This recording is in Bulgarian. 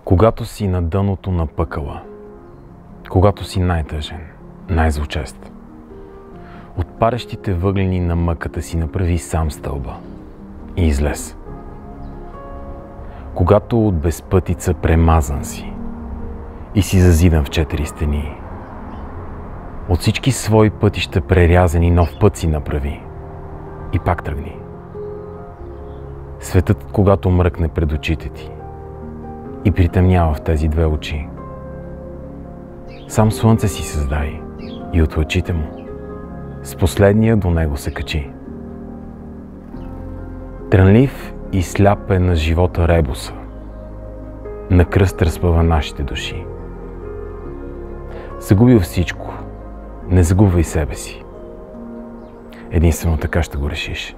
Когато си на дъното на пъкъла, когато си най-тъжен, най-злочест, от парещите въглени на мъката си направи сам стълба и излез. Когато от безпътица премазан си и си зазидан в 4 стени, от всички свои пътища прерязани нов път си направи и пак тръгни. Светът, когато мръкне пред очите ти и притъмнява в тези две очи, сам слънце си създай и от лъчите му с последния до него се качи. Трънлив и сляп е на живота ребуса, на кръст разпъва нашите души. Загубил всичко, не загубвай себе си. Единствено така ще го решиш.